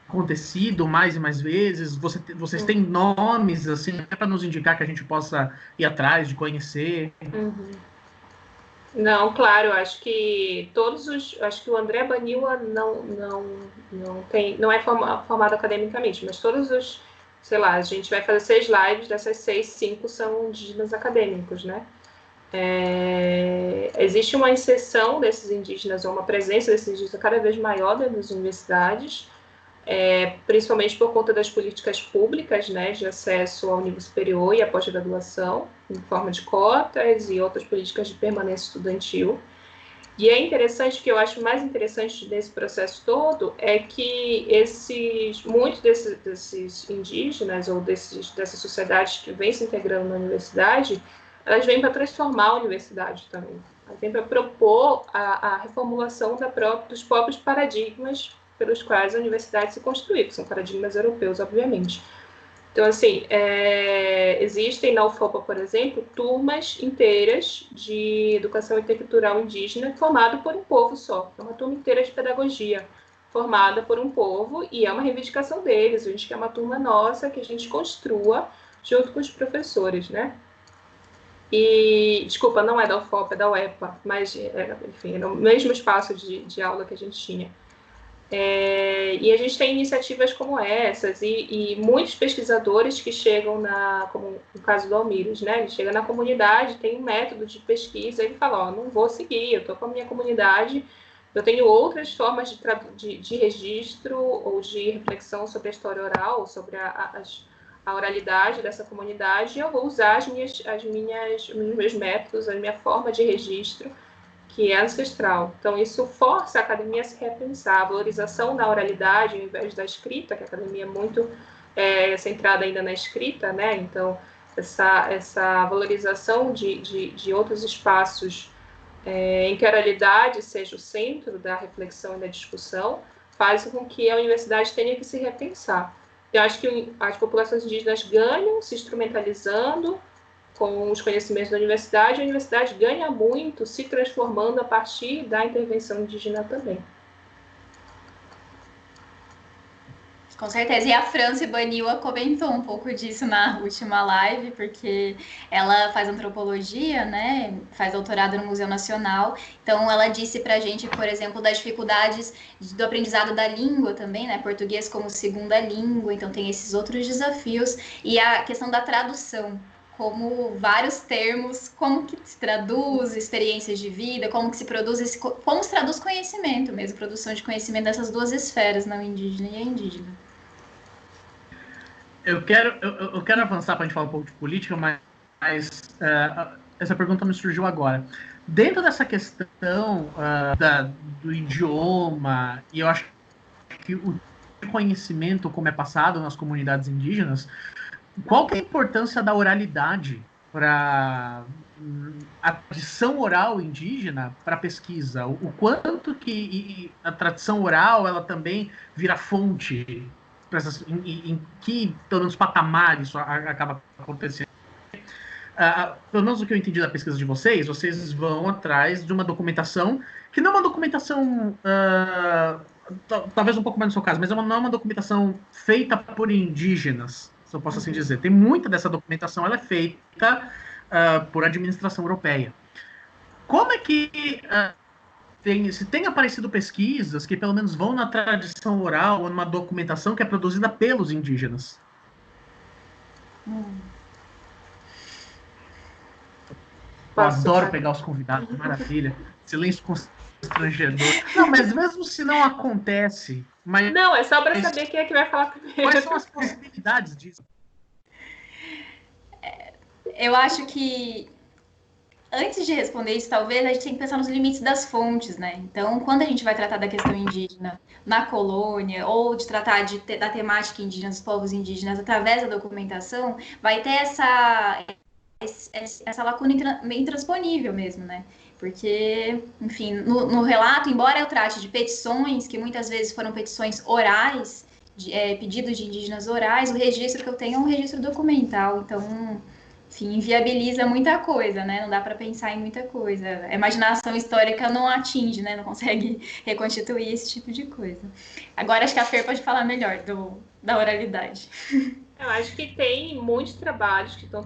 acontecido mais e mais vezes? Vocês têm nomes, assim, para nos indicar que a gente possa ir atrás de conhecer?
Uhum. Não, claro, acho que acho que o André Baniwa não é formado academicamente, mas todos os, sei lá, a gente vai fazer 6 lives, dessas 6, 5 são indígenas acadêmicos, né? Existe uma inserção desses indígenas, ou uma presença desses indígenas cada vez maior nas universidades, principalmente por conta das políticas públicas, né, de acesso ao nível superior e à pós-graduação, em forma de cotas e outras políticas de permanência estudantil. E é interessante, que eu acho mais interessante desse processo todo, é que muitos desses indígenas ou dessas sociedades que vêm se integrando na universidade, elas vêm para transformar a universidade também. Elas vêm para propor a reformulação dos próprios paradigmas pelos quais a universidade se construiu, que são paradigmas europeus, obviamente. Então, assim, existem na UFOPA, por exemplo, turmas inteiras de educação intercultural indígena formada por um povo só. É uma turma inteira de pedagogia formada por um povo, e é uma reivindicação deles. A gente quer uma turma nossa que a gente construa junto com os professores, né? E, desculpa, não é da UFOPA, é da UEPA, mas, enfim, é no mesmo espaço de aula que a gente tinha. E a gente tem iniciativas como essas, e muitos pesquisadores que chegam como no caso do Almires, né? Ele chega na comunidade, tem um método de pesquisa, ele fala, não vou seguir, eu estou com a minha comunidade, eu tenho outras formas de registro ou de reflexão sobre a história oral, sobre a oralidade dessa comunidade, e eu vou usar os meus métodos, a minha forma de registro, que é ancestral. Então, isso força a academia a se repensar, a valorização da oralidade ao invés da escrita, que a academia é muito centrada ainda na escrita, né? Então, essa valorização de outros espaços em que a oralidade seja o centro da reflexão e da discussão, faz com que a universidade tenha que se repensar. Eu acho que as populações indígenas ganham se instrumentalizando com os conhecimentos da universidade, a universidade ganha muito se transformando a partir da intervenção indígena também.
Com certeza. E a Franci Baniwa comentou um pouco disso na última live, porque ela faz antropologia, né? Faz doutorado no Museu Nacional. Então, ela disse pra gente, por exemplo, das dificuldades do aprendizado da língua também, né? Português como segunda língua. Então, tem esses outros desafios. E a questão da tradução. Como vários termos, como que se traduz experiências de vida, como que se produz, como se traduz conhecimento mesmo, produção de conhecimento dessas duas esferas, não indígena e a indígena.
Eu quero avançar para a gente falar um pouco de política, mas essa pergunta me surgiu agora. Dentro dessa questão do idioma, e eu acho que o conhecimento, como é passado nas comunidades indígenas, qual que é a importância da oralidade para a tradição oral indígena para a pesquisa? O quanto que a tradição oral ela também vira fonte em que, pelo menos, patamar isso acaba acontecendo? Pelo menos o que eu entendi da pesquisa de vocês vão atrás de uma documentação que não é uma documentação, talvez um pouco mais no seu caso, mas não é uma documentação feita por indígenas, se eu posso assim dizer. Tem muita dessa documentação, ela é feita por administração europeia. Como é que se tem aparecido pesquisas que pelo menos vão na tradição oral ou numa documentação que é produzida pelos indígenas? Eu adoro pegar os convidados, maravilha. Silêncio constrangedor. Não, mas mesmo se não acontece...
Não, é só para saber quem é que vai falar primeiro.
Quais são as possibilidades disso?
Eu acho que antes de responder isso, talvez a gente tem que pensar nos limites das fontes, né? Então, quando a gente vai tratar da questão indígena na colônia, ou de tratar da temática indígena, dos povos indígenas, através da documentação, vai ter essa lacuna intransponível mesmo, né? Porque, enfim, no relato, embora eu trate de petições, que muitas vezes foram petições orais, pedidos de indígenas orais, o registro que eu tenho é um registro documental, então... Enfim, inviabiliza muita coisa, né? Não dá para pensar em muita coisa. A imaginação histórica não atinge, né? Não consegue reconstituir esse tipo de coisa. Agora, acho que a Fer pode falar melhor da oralidade.
Eu acho que tem muitos trabalhos que estão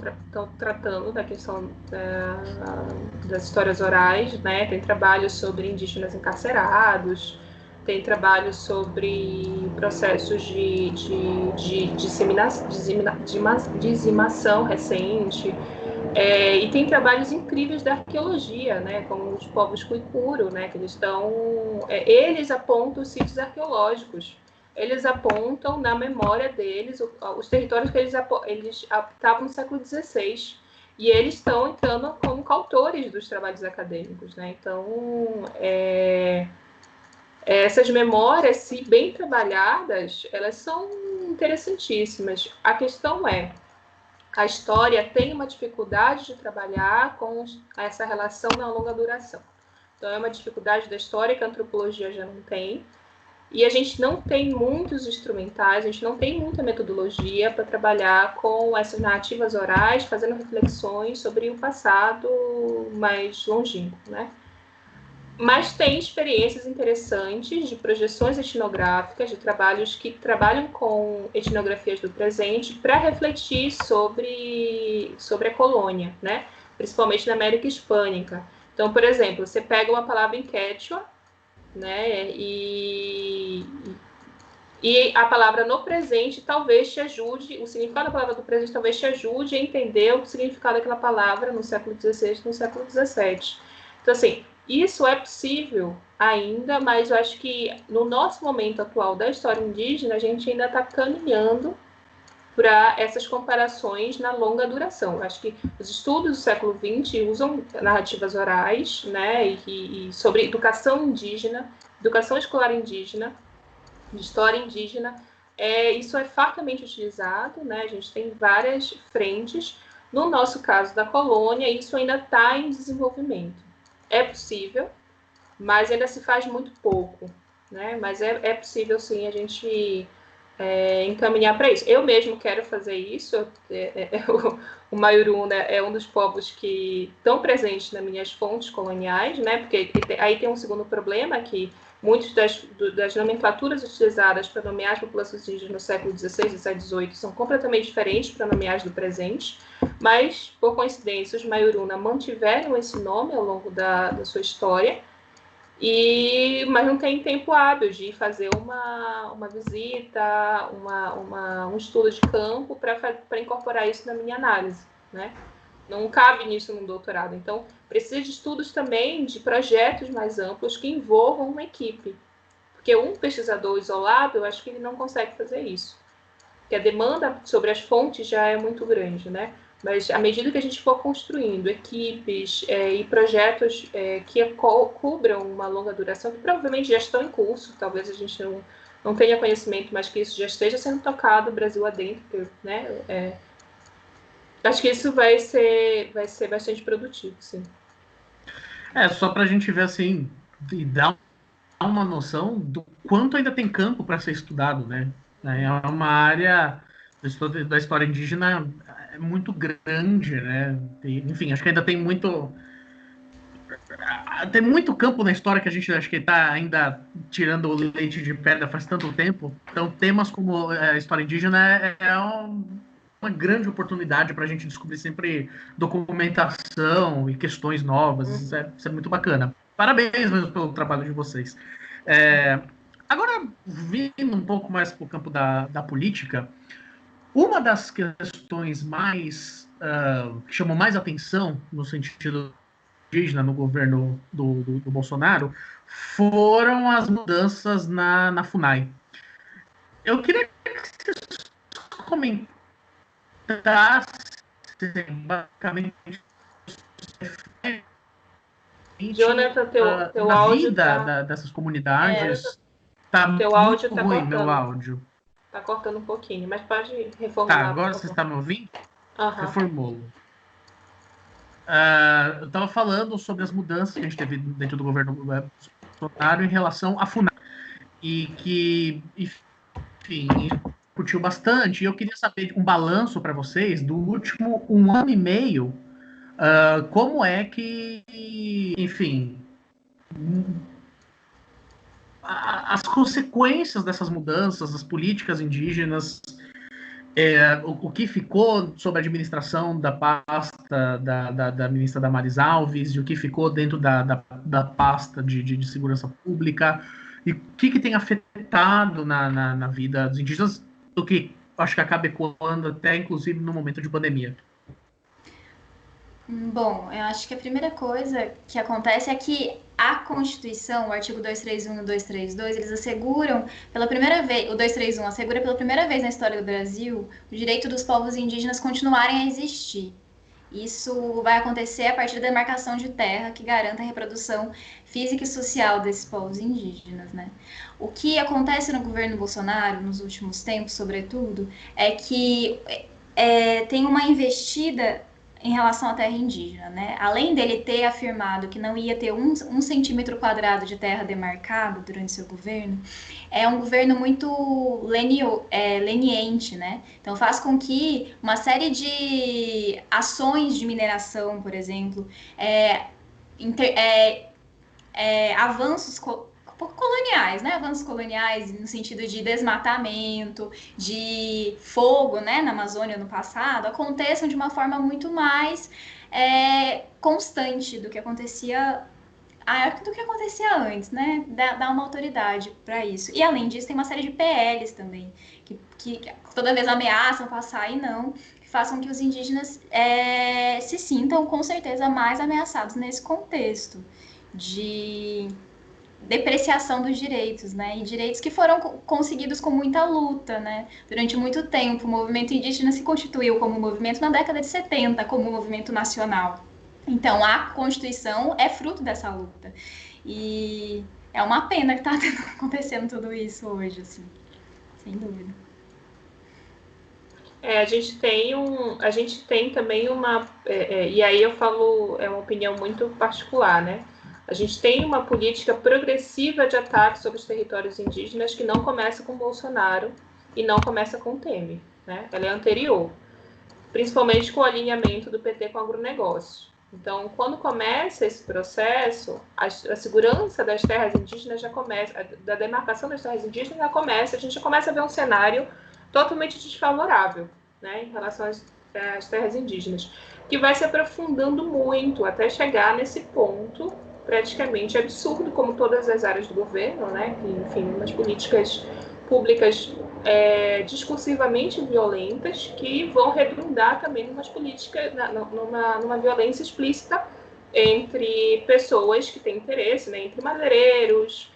tratando da questão das histórias orais, né? Tem trabalhos sobre indígenas encarcerados, tem trabalhos sobre processos de dizimação recente, e tem trabalhos incríveis da arqueologia, né? Como os povos Cuicuro, né? Que eles apontam os sítios arqueológicos. Eles apontam na memória deles os territórios que eles estavam no século XVI. E eles estão entrando como coautores dos trabalhos acadêmicos, né? Então, essas memórias, se bem trabalhadas, elas são interessantíssimas. A questão é, a história tem uma dificuldade de trabalhar com essa relação na longa duração. Então, é uma dificuldade da história que a antropologia já não tem. E a gente não tem muitos instrumentais, a gente não tem muita metodologia para trabalhar com essas narrativas orais, fazendo reflexões sobre o passado mais longínquo, né? Mas tem experiências interessantes de projeções etnográficas, de trabalhos que trabalham com etnografias do presente para refletir sobre a colônia, né? Principalmente na América Hispânica. Então, por exemplo, você pega uma palavra em Quechua, né? E a palavra no presente talvez te ajude, o significado da palavra do presente talvez te ajude a entender o significado daquela palavra no século XVI e no século XVII. Então, assim, isso é possível ainda, mas eu acho que no nosso momento atual da história indígena, a gente ainda está caminhando para essas comparações na longa duração. Eu acho que os estudos do século XX usam narrativas orais, né, e sobre educação indígena, educação escolar indígena, de história indígena. Isso é fartamente utilizado, né, a gente tem várias frentes. No nosso caso da colônia, isso ainda está em desenvolvimento. É possível, mas ainda se faz muito pouco, né? Mas é possível, sim, a gente encaminhar para isso. Eu mesmo quero fazer isso. O Maiuru, né, é um dos povos que estão presentes nas minhas fontes coloniais, né? Porque aí tem um segundo problema, que muitas das nomenclaturas utilizadas para nomear as populações indígenas no século XVI, XVII, XVIII são completamente diferentes para nomear as do presente, mas, por coincidência, os Maiuruna mantiveram esse nome ao longo da sua história, mas não tem tempo hábil de fazer uma visita, um estudo de campo para incorporar isso na minha análise, né? Não cabe nisso no doutorado. Então, precisa de estudos também de projetos mais amplos que envolvam uma equipe. Porque um pesquisador isolado, eu acho que ele não consegue fazer isso. Porque a demanda sobre as fontes já é muito grande, né? Mas à medida que a gente for construindo equipes e projetos que cubram uma longa duração, que provavelmente já estão em curso, talvez a gente não tenha conhecimento, mas que isso já esteja sendo tocado Brasil adentro, né? Acho que isso vai ser bastante produtivo, sim.
Só para a gente ver assim, e dar uma noção do quanto ainda tem campo para ser estudado, né? É uma área da história indígena muito grande, né? Enfim, acho que ainda tem muito campo na história que a gente acho que está ainda tirando o leite de pedra faz tanto tempo. Então, temas como a história indígena uma grande oportunidade para a gente descobrir sempre documentação e questões novas. Isso é muito bacana. Parabéns mesmo pelo trabalho de vocês. Agora, vindo um pouco mais para o campo da política, uma das questões mais que chamou mais atenção no sentido indígena no governo do Bolsonaro foram as mudanças na FUNAI. Eu queria que vocês comentassem basicamente
Jonathan, teu
na
áudio
vida dessas comunidades. Tá
teu
muito
áudio tá
ruim,
cortando.
meu áudio.
Tá cortando um pouquinho, mas pode reformular.
Tá, agora você está me ouvindo?
Uhum.
Reformulo. Eu estava falando sobre as mudanças que a gente teve dentro do governo Bolsonaro em relação à FUNAI. E que, enfim, curtiu bastante. E eu queria saber um balanço para vocês do último 1 ano e meio. Como é que, enfim, as consequências dessas mudanças, das políticas indígenas, O que ficou sob a administração da pasta da ministra Damares Alves, e o que ficou dentro da pasta de segurança pública, e o que tem afetado na vida dos indígenas, o que acho que acaba ecoando até, inclusive, no momento de pandemia.
Bom, eu acho que a primeira coisa que acontece é que a Constituição, o artigo 231 e 232, eles asseguram pela primeira vez, o 231 assegura pela primeira vez na história do Brasil o direito dos povos indígenas continuarem a existir. Isso vai acontecer a partir da demarcação de terra que garanta a reprodução física e social desses povos indígenas, né? O que acontece no governo Bolsonaro, nos últimos tempos, sobretudo, é que tem uma investida em relação à terra indígena, né? Além dele ter afirmado que não ia ter um centímetro quadrado de terra demarcada durante seu governo, é um governo muito leniente, né? Então faz com que uma série de ações de mineração, por exemplo, avanços coloniais, né? Avanços coloniais no sentido de desmatamento, de fogo, né? Na Amazônia no passado, aconteçam de uma forma muito mais constante do que acontecia antes, né? Dá uma autoridade para isso. E além disso, tem uma série de PLs também, que toda vez ameaçam passar e não, que façam que os indígenas se sintam com certeza mais ameaçados nesse contexto de depreciação dos direitos, né? E direitos que foram conseguidos com muita luta, né? Durante muito tempo, o movimento indígena se constituiu como movimento na década de 70, como movimento nacional. Então, a Constituição é fruto dessa luta. E é uma pena que está acontecendo tudo isso hoje, assim, sem dúvida.
A gente tem também uma, e aí eu falo, é uma opinião muito particular, né? A gente tem uma política progressiva de ataque sobre os territórios indígenas que não começa com Bolsonaro e não começa com Temer, né? Ela é anterior, principalmente com o alinhamento do PT com o agronegócio. Então, quando começa esse processo, a segurança das terras indígenas já começa, da demarcação das terras indígenas já começa, a gente já começa a ver um cenário totalmente desfavorável, né, em relação às terras indígenas, que vai se aprofundando muito até chegar nesse ponto praticamente absurdo, como todas as áreas do governo, né, que, enfim, umas políticas públicas discursivamente violentas que vão redundar também numas políticas, numa violência explícita entre pessoas que têm interesse, né, entre madeireiros,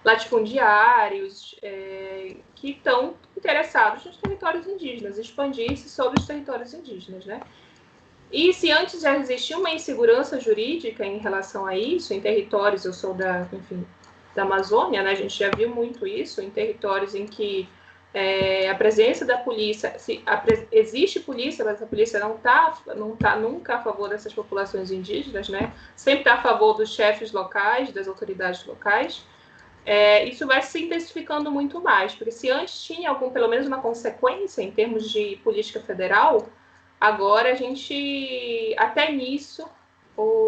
latifundiários, que estão interessados nos territórios indígenas, expandir-se sobre os territórios indígenas, né? E se antes já existia uma insegurança jurídica em relação a isso, em territórios, eu sou da Amazônia, né? A gente já viu muito isso, em territórios em que a presença da polícia, existe polícia, mas a polícia não tá nunca a favor dessas populações indígenas, né? Sempre está a favor dos chefes locais, das autoridades locais. Isso vai se intensificando muito mais, porque se antes tinha pelo menos uma consequência em termos de política federal, agora a gente, até nisso,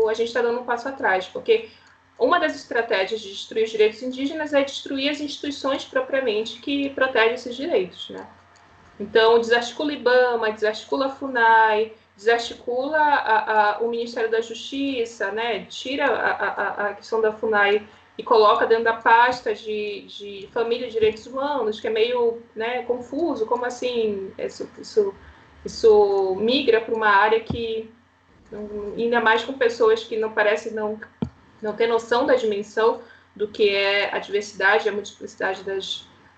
a gente está dando um passo atrás, porque uma das estratégias de destruir os direitos indígenas é destruir as instituições propriamente que protegem esses direitos, né? Então, desarticula IBAMA, desarticula a FUNAI, desarticula o Ministério da Justiça, né? Tira a questão da FUNAI e coloca dentro da pasta de família e direitos humanos, que é meio, né, confuso, como assim isso migra para uma área que, ainda mais com pessoas que não parecem não ter noção da dimensão do que é a diversidade, a multiplicidade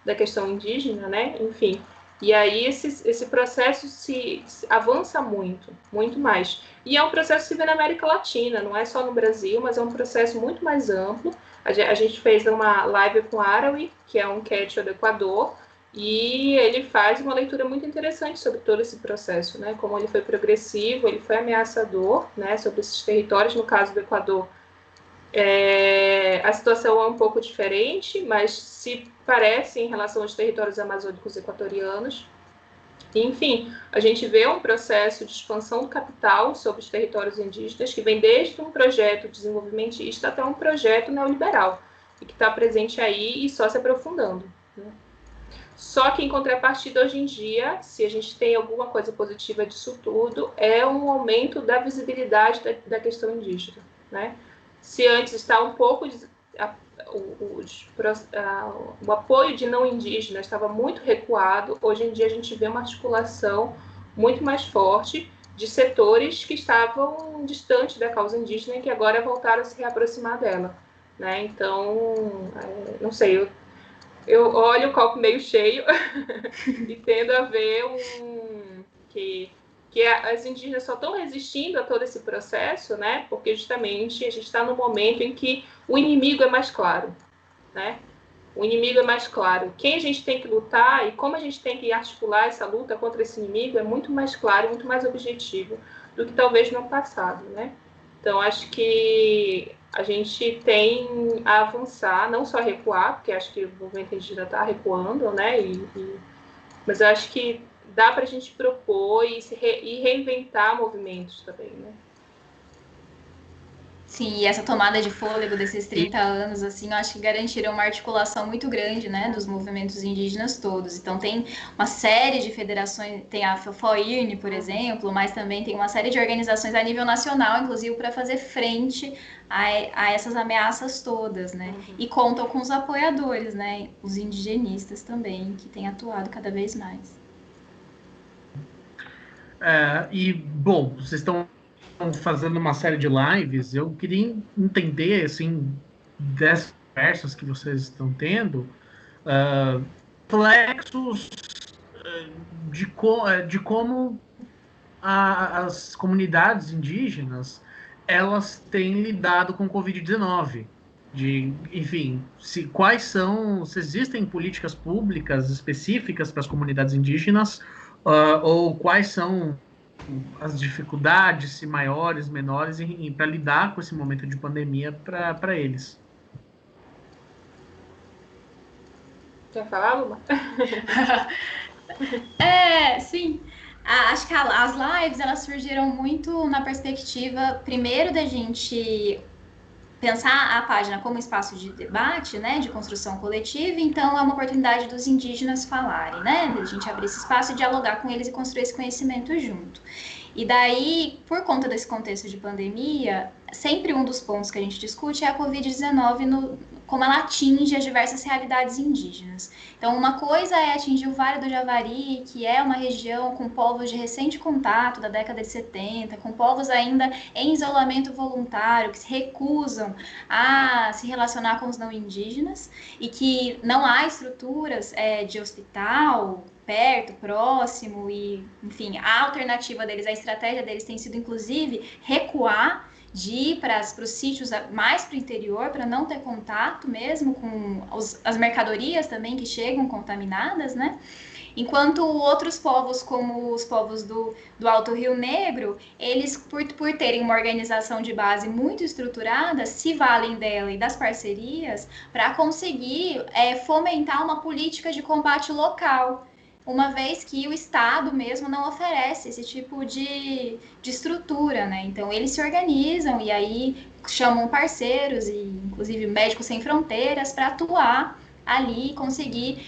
da questão indígena, né? Enfim, e aí esse processo se avança muito, muito mais. E é um processo que se vê na América Latina, não é só no Brasil, mas é um processo muito mais amplo. A gente fez uma live com Araui, que é um quechua do Equador, e ele faz uma leitura muito interessante sobre todo esse processo, né? Como ele foi progressivo, ele foi ameaçador, né? Sobre esses territórios, no caso do Equador, a situação é um pouco diferente, mas se parece em relação aos territórios amazônicos equatorianos. Enfim, a gente vê um processo de expansão do capital sobre os territórios indígenas, que vem desde um projeto desenvolvimentista até um projeto neoliberal, e que está presente aí e só se aprofundando, né? Só que, em contrapartida, hoje em dia, se a gente tem alguma coisa positiva disso tudo, é um aumento da visibilidade da questão indígena, né? Se antes está um pouco... O apoio de não indígenas estava muito recuado, hoje em dia a gente vê uma articulação muito mais forte de setores que estavam distantes da causa indígena e que agora voltaram a se reaproximar dela, né? Então, não sei, eu olho o copo meio cheio e tendo a ver que as indígenas só estão resistindo a todo esse processo, né? Porque justamente a gente está no momento em que o inimigo é mais claro, né? O inimigo é mais claro. Quem a gente tem que lutar e como a gente tem que articular essa luta contra esse inimigo é muito mais claro, muito mais objetivo do que talvez no passado, né? Então, acho que a gente tem a avançar, não só recuar, porque acho que o movimento indígena está recuando, né? Mas eu acho que dá para a gente propor e reinventar movimentos também, né?
Sim, e essa tomada de fôlego desses 30 anos, assim, eu acho que garantiram uma articulação muito grande, né, dos movimentos indígenas todos. Então, tem uma série de federações, tem a FOIRN, por exemplo, mas também tem uma série de organizações a nível nacional, inclusive, para fazer frente a essas ameaças todas, né? E contam com os apoiadores, né, os indigenistas também, que têm atuado cada vez mais.
Bom, vocês estão fazendo uma série de lives, eu queria entender, assim, dessas conversas que vocês estão tendo, reflexos de como as comunidades indígenas elas têm lidado com o Covid-19. Enfim, se existem políticas públicas específicas para as comunidades indígenas, ou quais são as dificuldades, se maiores, menores, para lidar com esse momento de pandemia para eles.
Quer falar, Luma?
Sim. Acho que as lives, elas surgiram muito na perspectiva, primeiro, da gente pensar a página como espaço de debate, né, de construção coletiva, então é uma oportunidade dos indígenas falarem, né, da gente abrir esse espaço e dialogar com eles e construir esse conhecimento junto. E daí, por conta desse contexto de pandemia, sempre um dos pontos que a gente discute é a Covid-19, como ela atinge as diversas realidades indígenas. Então, uma coisa é atingir o Vale do Javari, que é uma região com povos de recente contato da década de 70, com povos ainda em isolamento voluntário, que se recusam a se relacionar com os não indígenas e que não há estruturas de hospital perto, próximo e, enfim, a alternativa deles, a estratégia deles tem sido, inclusive, recuar de ir para os sítios mais para o interior, para não ter contato mesmo com as mercadorias também que chegam contaminadas, né? Enquanto outros povos, como os povos do Alto Rio Negro, eles, por terem uma organização de base muito estruturada, se valem dela e das parcerias para conseguir fomentar uma política de combate local, uma vez que o Estado mesmo não oferece esse tipo de estrutura, né? Então, eles se organizam e aí chamam parceiros, e inclusive Médicos Sem Fronteiras, para atuar ali e conseguir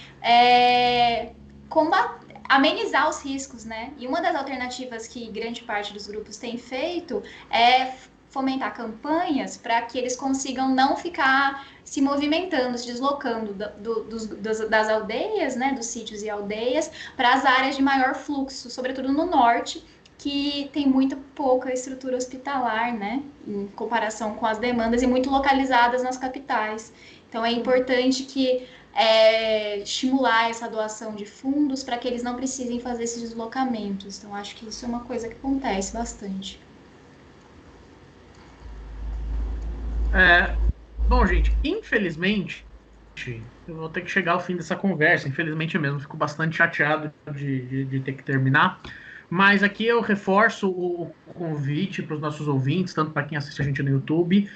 amenizar os riscos, né? E uma das alternativas que grande parte dos grupos tem feito é fomentar campanhas para que eles consigam não ficar se movimentando, se deslocando das aldeias, né, dos sítios e aldeias, para as áreas de maior fluxo, sobretudo no norte, que tem muito pouca estrutura hospitalar, né, em comparação com as demandas, e muito localizadas nas capitais. Então é importante que estimular essa doação de fundos para que eles não precisem fazer esses deslocamentos. Então acho que isso é uma coisa que acontece bastante.
Bom, gente, infelizmente, eu vou ter que chegar ao fim dessa conversa. Infelizmente mesmo, fico bastante chateado de ter que terminar. Mas aqui eu reforço o convite para os nossos ouvintes, tanto para quem assiste a gente no YouTube,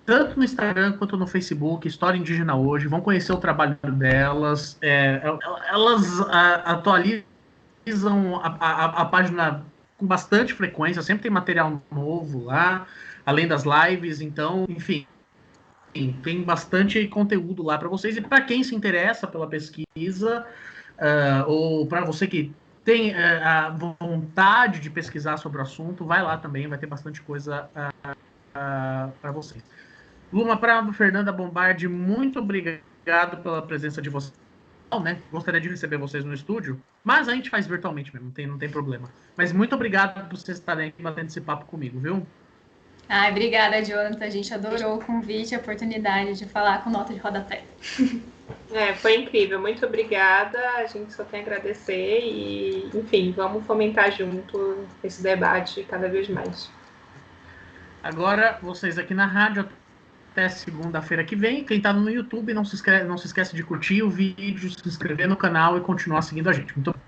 tanto no Instagram quanto no Facebook, História Indígena Hoje. Vão conhecer o trabalho delas. Elas atualizam a página com bastante frequência, sempre tem material novo lá, além das lives. Então, enfim, tem bastante conteúdo lá para vocês. E para quem se interessa pela pesquisa, ou para você que tem a vontade de pesquisar sobre o assunto, vai lá também, vai ter bastante coisa para vocês. Luma, para Fernanda Bombardi, muito obrigado pela presença de vocês. Né? Gostaria de receber vocês no estúdio, mas a gente faz virtualmente mesmo, não tem problema. Mas muito obrigado por vocês estarem aqui batendo esse papo comigo, viu?
Ai, obrigada, Jonathan. A gente adorou o convite e a oportunidade de falar com nota de rodapé.
Foi incrível. Muito obrigada. A gente só tem a agradecer e, enfim, vamos fomentar junto esse debate cada vez mais.
Agora, vocês aqui na rádio, até segunda-feira que vem. Quem está no YouTube, não se esquece de curtir o vídeo, se inscrever no canal e continuar seguindo a gente. Muito obrigado.